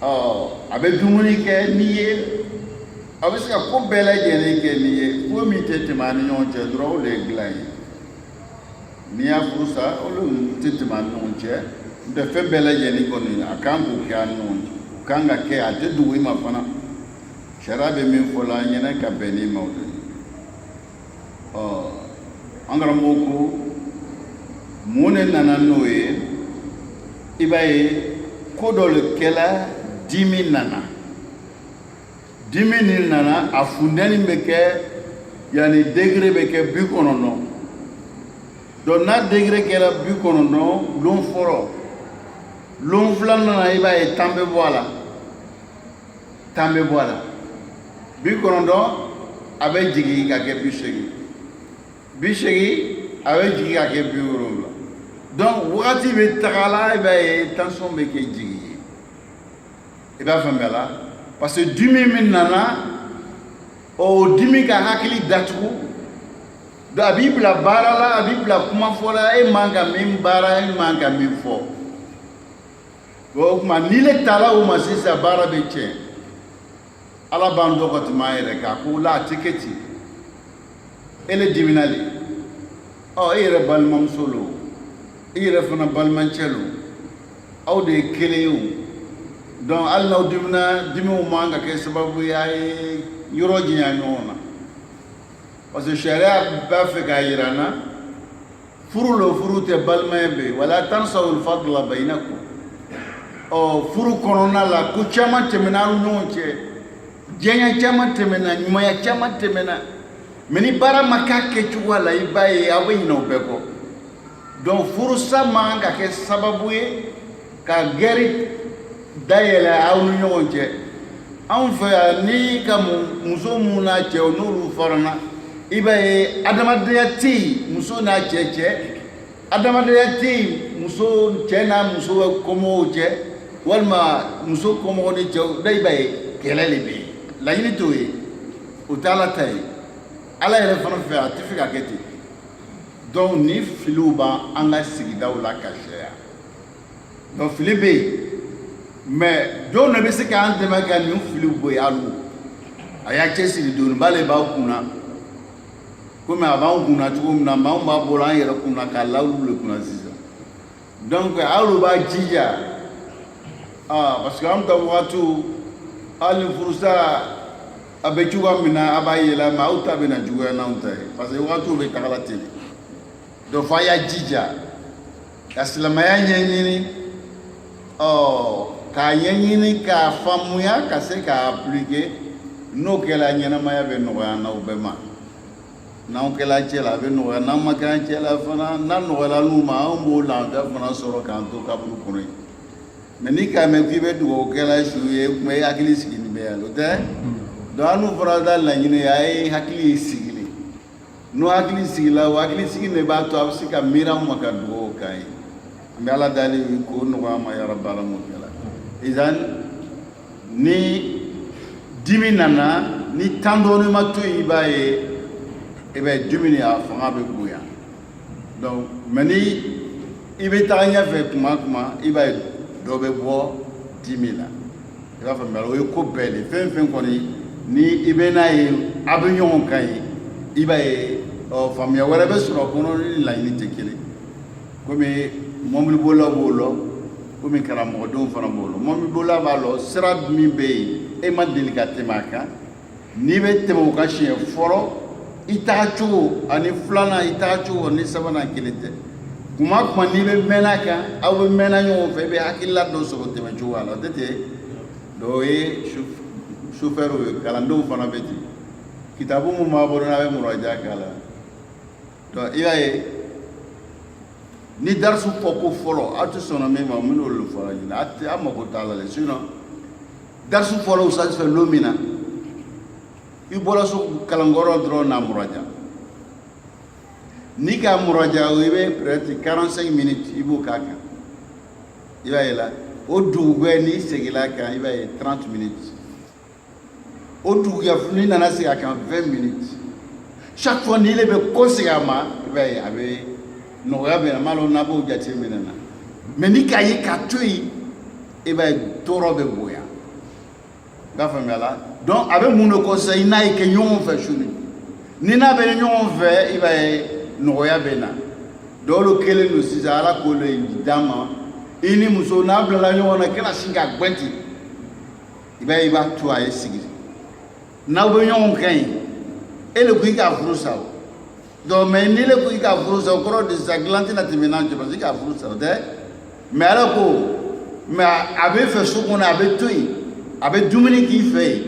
a bɛ dumuni kɛ n'i ye a bɛ se ka ko bɛɛ lajɛlen kɛ n'i ye ko min tɛ tɛmɛ an ni ɲɔgɔn cɛ dɔrɔn o de ye dilan ye n'i y'a furu sa olu tɛ tɛmɛ an ni ɲɔgɔn cɛ n tɛ fɛn bɛɛ lajɛlen kɔni a kan k'o kɛ an ni ɲɔgɔn cɛ o kan ka kɛ a tɛ dogo i ma fana sariya bɛ min fɔ la an ɲɛna ka bɛn n'i ma o de ye an karamɔgɔ ko mun de nana n'o ye i b'a ye ko dɔ le kɛla dimi nana dimi ni nana a funtɛni bɛ kɛ yani degré bɛ kɛ 90 donc n'a degré kɛra 90 lon fɔlɔ lon filanan i b'a ye tan bɛ bɔ a la 90 a bɛ jigin ka kɛ 80 a bɛ jigin ka kɛ 70 donc wagati bɛ taga la i b'a ye tension bɛ kɛ jigin ye i b'a faamuya la parce que dimi min nana o dimi ka hakili datugu donc a b'i bila baara la a b'i bila kuma fɔ la e man ka min baara e man ka min fɔ o tuma n'i le taara o ma sisan baara bɛ tiɲɛ Ala b'an dɔn ka tɛmɛ an yɛrɛ kan ko la a tɛ kɛ ten e le dimina le e yɛrɛ balimamuso lo i yɛrɛ fana balimacɛ lo aw de ye kelen ye o donc hali n'aw dimina dimiw man ka kɛ sababu ye a ye yɔrɔ janya ɲɔgɔn na parce que sariya b'a fɛ k'a yira n na furu lo furu tɛ balimaya bɛ wala tansawul fadla bayinakum furu kɔnɔna la ko caman tɛmɛna aw ni ɲɔgɔn cɛ diɲɛ caman tɛmɛna ɲumanya caman tɛmɛna mais ni baara ma k'a kɛcogoya la i b'a ye aw bɛ ɲinɛ o bɛɛ kɔ donc furusa man ka kɛ sababu ye ka gɛri dayɛlɛ aw ni ɲɔgɔn cɛ anw fɛ yan ni ka muso mun n'a cɛ n'olu farana i b'a ye adamadenya tɛ yen muso n'a cɛ cɛ adamadenya tɛ yen muso cɛ n'a muso kɔmɔgɔw cɛ walima muso kɔmɔgɔ ni cɛw da i b'a ye kɛlɛ de bɛ yen laɲini t'o ye o tɛ Ala ta ye Ala yɛrɛ fana fɛ a tɛ fɛ ka kɛ ten donc ni filiw b'an ka sigidaw la ka caya donc fili bɛ yen mais jɔn de bɛ se k'an dɛmɛ ka nin filiw bɔ yen hali a y'a cɛsiri dɔɔni b'ale b'aw kunna komi a b'anw kunna cogo min na anw b'a bolo an yɛrɛ kunna k'a la olu de kunna sisan donc hali b'a jija parce que an ta wagatiw hali furusa a bɛ cogoya min na a b'a yɛlɛma aw ta bɛ na juguya n'anw ta ye parce que wagatiw bɛ tagala ten donc f'a y'a jija ka silamɛya ɲɛɲini k'a ɲɛɲini k'a faamuya ka se k'a appliquer n'o kɛla ɲɛnamaya bɛ nɔgɔya n'aw bɛɛ ma n'anw kɛla cɛ la a bɛ nɔgɔya n'an ma kɛ an cɛ la fana n'a nɔgɔyala n'u ma anw b'o lafiya fana sɔrɔ k'an to kaburu kɔnɔ yen mais ni k'a mɛn k'i bɛ dugawu kɛla su ye kuma i hakili sigi nin bɛ yan o tɛ donc an n'u fana da laɲini a ye hakili sigili n'o hakili sigila o hakili sigi de b'a to a bɛ se ka miiri anw ma ka dugawu k'an ye an bɛ Ala dali k'o nɔgɔya ma ya Rabbi alamin idan ni dimi nana ni tan dɔɔni ma to yen i b'a ye i bɛ dumuni a fanga bɛ bonya donc mais ni i bɛ taga ɲɛfɛ tuma o tuma i b'a ye dɔ bɛ bɔ dimi la i b'a faamuya o ye ko bɛɛ de fɛn fɛn kɔni ni i bɛ n'a ye a bɛ ɲɔgɔn kan ye i b'a ye faamuya wɛrɛ bɛ sɔrɔ o kɔnɔ ni laɲini tɛ kelen komi mɔbilibolila b'o la komi karamɔgɔdenw fana b'o la mɔbilibolila b'a la sira min bɛ yen e ma deli ka tɛmɛ a kan n'i bɛ tɛmɛ o kan siɲɛ fɔlɔ i taga cogo ani filanan i taga cogo ni sabanan kelen tɛ kuma o kuma n'i bɛ mɛnna kan aw bɛ mɛnna ɲɔgɔn fɛ i bɛ hakilila dɔ sɔrɔ tɛmɛ cogo la o tɛ ten dɔw o ye sufɛriw ye kalandenw fana bɛ ten kitabu mun b'a bolo n'a bɛ muraja k'a la donc i b'a ye ni darisu fɔ ko fɔlɔ aw tɛ sɔn min ma n bɛna olu fɔra ɲinɛ aw mako t'a la dɛ sinon darisu fɔlɔ ça se fait don min na i bɔra so kalankɔrɔ dɔrɔn na muraja n'i ka muraja o i bɛ peut-être 45 minutes i b'o k'a kan i b'a ye la o dugujɛ n'i seginna a kan i b'a ye 30 minutes o dugujɛ n'i nana segin a kan 20 minutes chaque fois n'i le bɛ ko segin a ma i b'a ye a bɛ nɔgɔya bɛ na m'a dɔn n'a b'o jate minɛ na mais ni k'a ye k'a to yen i b'a ye tɔɔrɔ bɛ bonya i b'a faamuya la donc a bɛ mun de kɔ sisan i n'a ye kɛ ɲɔgɔn fɛ suni ni n'a bɛ ɲɔgɔn fɛ i b'a ye nɔgɔya bɛ na dɔw kelen don sisan ala k'o le d'a ma i ni muso n'a bilala ɲɔgɔn na i kana sin k'a gbɛn ten i b'a ye i b'a to a ye sigi n'aw bɛ ɲɔgɔn kan yen e le ko i k'a furu sa o donc mais n'i le ko i k'a furu sa o kɔrɔ de sisan dilan tɛna tɛmɛ n'an cɛ parce que i k'a furu sa o tɛ mais ala ko mais a bɛ fɛ so kɔnɔ a bɛ to yen a bɛ dumuni k'i fɛ yen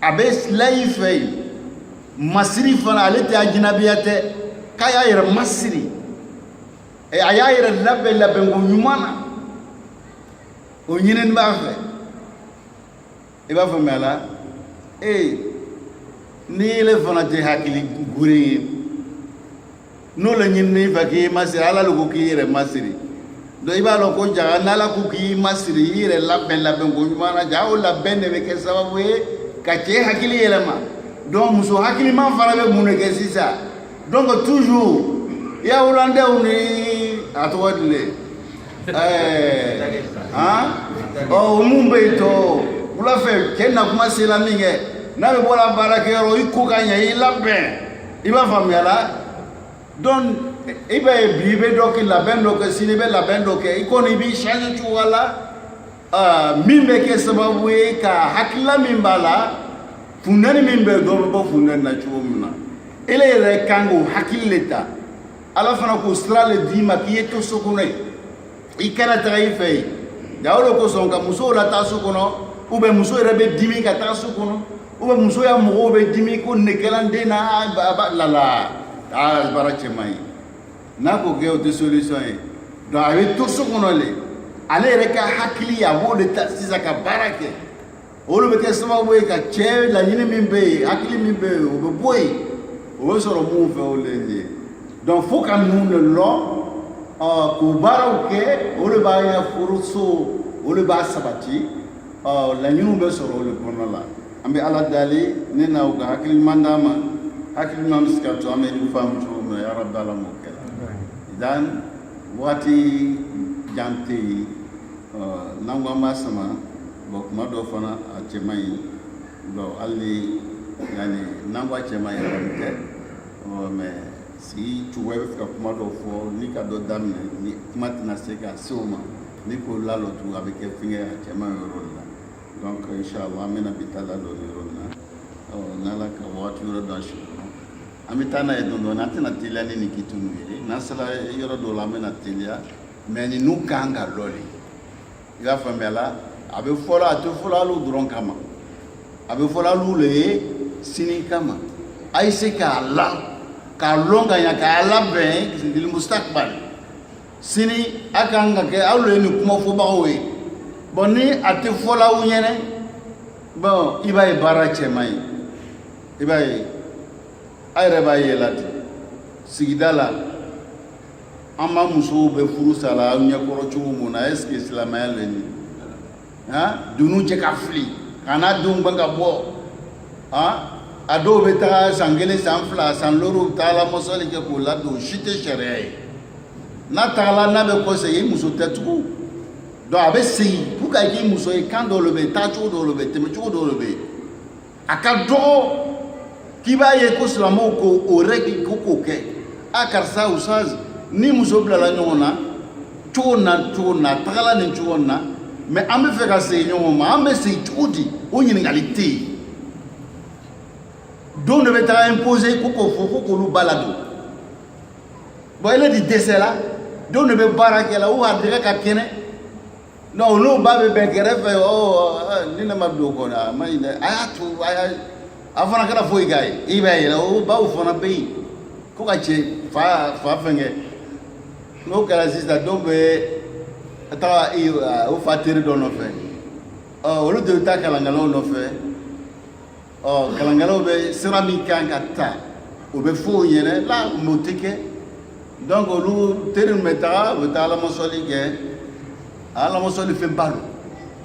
a bɛ la i fɛ yen masiri fana ale tɛ ajinabiya tɛ k'a y'a yɛrɛ masiri a y'a yɛrɛ labɛn labɛnko ɲuman na o ɲinini b'a fɛ i b'a faamuya la ni ele fana tɛ hakili gure ye n'o le ɲinini fɛ k'i masiri ala le ko k'i yɛrɛ masiri donc i b'a dɔn ko ja n'ala ko k'i masiri i yɛrɛ labɛn labɛnko ɲuman na ja o labɛn de bɛ kɛ sababu ye ka cɛ hakili yɛlɛma donc muso hakiliman fana bɛ mun de kɛ sisan donc toujours i y'a holandais ni a tɔgɔ di le o mun bɛ yen tɔ wula fɛ cɛ na kuma sera min kɛ n'a bɛ bɔra baarakɛyɔrɔ i ko ka ɲɛ i labɛn i b'a faamuya la donc i b'a ye bi i bɛ dɔ kɛ labɛn dɔ kɛ sini i bɛ labɛn dɔ kɛ i kɔni i b'i changer cogo la min bɛ kɛ sababu ye ka hakilila min b'a la fundɛni min bɛ dɔ bɛ bɔ fundɛni na cogo min na ele yɛrɛ kan k'o hakili le ta ala fana k'o sira le d'i ma k'i ye to so kɔnɔ yen i kana taga i fɛ yen ja o de kosɔn ka musow lataa so kɔnɔ ou bien muso yɛrɛ bɛ dimi ka taga so kɔnɔ ou bien muso ya mɔgɔw bɛ dimi ko nin de kɛra n den na lala baara cɛman ye n'a ko kɛ o tɛ solution ye donc a bɛ to so kɔnɔ le ale yɛrɛ ka hakili a b'o de ta sisan ka baara kɛ olu bɛ kɛ sababu ye ka cɛ laɲini min bɛ yen hakili min bɛ yen o bɛ bɔ yen o bɛ sɔrɔ mun fɛ o le ye donc fo ka ninnu de lɔn k'o baaraw kɛ o de b'a ye furuso o de b'a sabati laɲiniw bɛ sɔrɔ o de kɔnɔna la an bɛ ala deli ne n'aw ka hakili ɲuman d'a ma hakili ɲuman bɛ se ka to an bɛ nin faamu cogo min na yarabi ala m'o kɛ dan waati jan tɛ yen n'an ko an b'a sama bon kuma dɔ fana a cɛ man ɲi bon hali ni yani n'an ko a cɛ man ɲi yɔrɔ min tɛ mais sigi cogoya bɛ fɛ ka kuma dɔ fɔ ni ka dɔ daminɛ ni kuma tɛna se ka se o ma ni k'o lalɔ tugun a bɛ kɛ fɛngɛ a cɛ man ɲi yɔrɔ de la donc inchallah an bɛna bi ta ladon ni yɔrɔ in na n'ala ka waati yɔrɔ dɔ si kɔnɔ an bɛ taa n'a ye dɔɔnin dɔɔnin an tɛna teliya ni nin kitunu ye n'an sera yɔrɔ dɔw la an bɛna teliya mais ninnu kan ka lɔli i b'a faamuya la a bɛ fɔlɔ a tɛ fɔlɔ hali dɔrɔn kama a bɛ fɔlɔ hali le ye sini kama a ye se k'a lɔn ka ɲɛ k'a labɛn lil mustakbal sini a kan ka kɛ aw le ye nin kuma fɔbagaw ye bon ni a tɛ fɔlɔ aw ɲɛna bon i b'a ye baara cɛman ye i b'a ye a yɛrɛ b'a ye la ten sigida la an b'a musow bɛ furu sa la aw ɲɛkɔrɔ cogo mun na est ce que silamɛya le nin dunun cɛ ka fili ka n'a denw bɛ ka bɔ a dɔw bɛ taga san kelen san fila san loru taa la mɔsɔli kɛ k'o ladon o si tɛ sariya ye n'a tagala n'a bɛ kɔ segin muso tɛ tugun donc a bɛ segin pour que a k'i muso ye kan dɔw de bɛ yen taacogo dɔw de bɛ yen tɛmɛcogo dɔw de bɛ yen a ka dɔgɔ k'i b'a ye ko silamɛw ko o règle ko k'o kɛ a karisa usaz ni muso bilala ɲɔgɔn na cogo na tagala nin cogo na mais an bɛ fɛ ka segin ɲɔgɔn ma an bɛ segin cogo di o ɲininkali tɛ yen don de bɛ taga imposer ko k'o fɔ ko k'olu ba ladon bon ele di dɛsɛ la don de bɛ baara kɛ la ou a dɛgɛ ka kɛnɛ non olu ba bɛ bɛn kɛrɛfɛ ni ne ma don o kɔnɔ a ma ɲi dɛ a y'a to a fana kɛra foyi k'a ye i b'a ye o baw fana bɛ yen ko ka cɛ fa fɛnkɛ n'o kɛra sisan dɔw bɛ taga o fa teri dɔ nɔfɛ olu de bɛ taa kalankɛlaw nɔfɛ kalankɛlaw bɛ sira min kan ka ta o bɛ fɔ o ɲɛna la mais o tɛ kɛ donc olu teri min bɛ taga u bɛ taa alamasɔli kɛ alamasɔli fɛnba don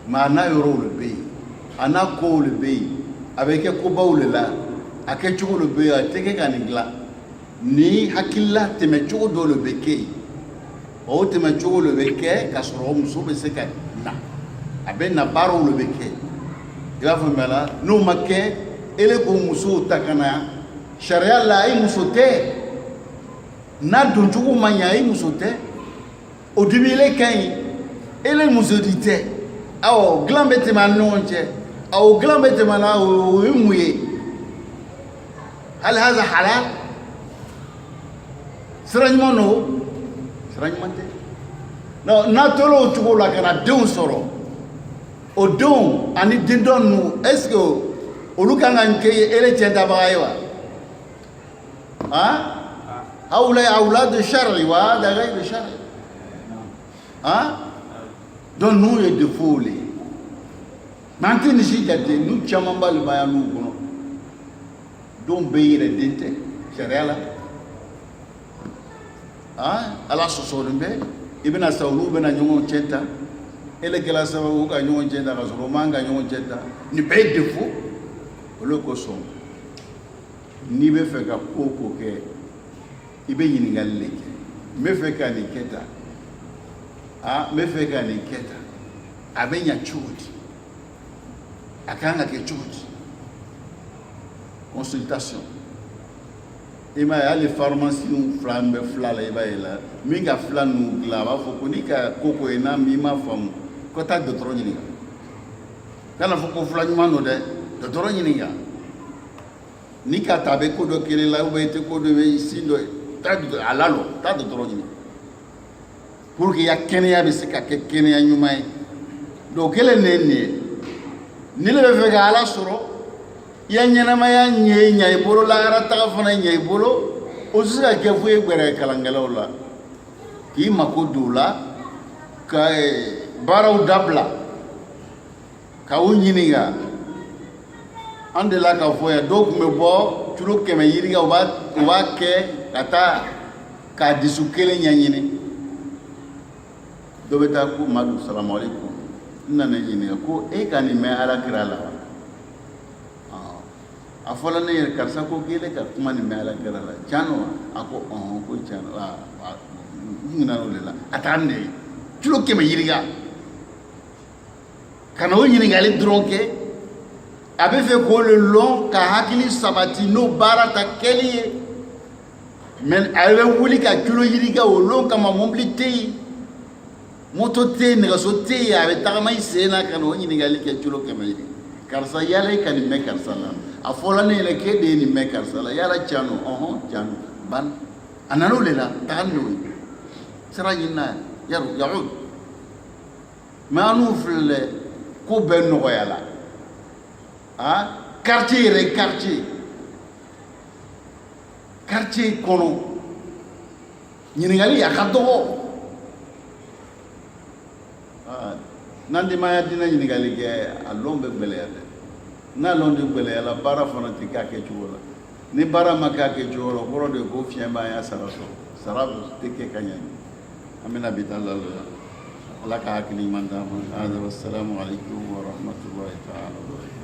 mais a n'a yɔrɔw de bɛ yen a n'a kow de bɛ yen a bɛ kɛ kobaw de la a kɛcogo de bɛ yen a tɛ kɛ ka nin dilan ni hakilila tɛmɛcogo dɔ de bɛ kɛ yen o tɛmɛcogo de bɛ kɛ ka sɔrɔ muso bɛ se ka na a bɛ na baaraw de bɛ kɛ i b'a faamuya la n'o ma kɛ ele ko musow ta ka na sariya la e muso tɛ n'a doncogo ma ɲa e muso tɛ o de bɛ ele ka ɲi ele muso di tɛ awɔ dilan bɛ tɛmɛ an ni ɲɔgɔn cɛ awɔ dilan bɛ tɛmɛ na o ye mun ye hali haza halal sira ɲuman don sira ɲuman tɛ n'a tola o cogo la ka na denw sɔrɔ o denw ani den dɔ ninnu est ce que olu kan ka kɛ ele tiɲɛ tabaga ye wa هؤلاء أولاد الشرع وهذا غير الشرع donc nous ye défaut le mais an tɛ nin si jate nu caman b'a limaya n'u kɔnɔ don bɛɛ yɛrɛ den tɛ sariya la ala sɔsɔlen bɛ i bɛna sa olu bɛna ɲɔgɔn cɛ ta ele kɛra sababu ka ɲɔgɔn cɛ ta ka sɔrɔ o man ka ɲɔgɔn cɛ ta nin bɛɛ ye défaut olu kosɔn n'i bɛ fɛ ka ko o ko kɛ i bɛ ɲininkali de kɛ n bɛ fɛ ka nin kɛ tan n bɛ fɛ ka nin kɛ tan a bɛ ɲa cogo di a kan ka kɛ cogo di consultation i m'a ye hali pharmaciens fila bɛ fila la i b'a ye la min ka fila ninnu dilan a b'a fɔ ko n'i ka ko ko ye n'a i m'a faamu ko taa dɔgɔtɔrɔ ɲininka kana fɔ ko fila ɲuman don dɛ dɔgɔtɔrɔ ɲininka n'i ka ta a bɛ ko dɔ kelen la ou bien i tɛ ko dɔ bɛ sin dɔ ye a lalɔ taa dɔgɔtɔrɔ ɲini pour que i ka kɛnɛya bɛ se ka kɛ kɛnɛya ɲuman ye donc kelen de ye nin ye ni le bɛ fɛ ka ala sɔrɔ i ya ɲɛnamaya ɲɛ i bolo lahara taga fana ɲɛ i bolo o tɛ se ka kɛ foyi gbɛrɛ kalankɛlaw la k'i mako don o la ka baaraw dabila ka o ɲininka an delila ka fɔ yan dɔw tun bɛ bɔ kilo 100 yirika u b'a kɛ ka taa k'a disu kelen ɲɛɲini dɔ bɛ taa ko madu salamu aleykum n nana ɲininka ko e ka nin mɛn alakira la wa a fɔra ne yɛrɛ karisa ko k'ele ka kuma nin mɛn alakira la tiɲɛ don wa a ko ko tiɲɛ don n ɲinɛna o de la a taa ne ye kilo 100 yirika ka na o ɲininkali dɔrɔn kɛ a bɛ fɛ k'o le lɔn ka hakili sabati n'o baara ta kɛli ye mais a bɛ wuli ka kilo yirika o lɔn kama mobili tɛ yen moto tɛ yen nɛgɛso tɛ yen a bɛ tagama i sen na ka na o ɲininkali kɛ kilo 100 yiri karisa yala i ka nin mɛn karisa la a fɔra ne ɲɛna k'e de ye nin mɛn karisa la yala tiɲɛ don tiɲɛ don ban a nana o de la taga n'o ye sira ɲini na yarɔ yago mais an n'u filɛ ko bɛɛ nɔgɔya la quartier yɛrɛ quartier kɔnɔ ɲininkali a ka dɔgɔ n'an denbaya dina ɲininkali kɛ a lɔn bɛ gɛlɛya dɛ n'a lɔn de gɛlɛya la baara fana tɛ k'a kɛcogo la ni baara ma k'a kɛcogo la o kɔrɔ de ye ko fiɲɛ b'an ya sara sɔrɔ sara tɛ kɛ ka ɲɛ an bɛna bi taa lalo la ala ka hakili ɲuman d'an ma. Assalamu alaikum wa rahmatullahi ta'ala wa barakatuh.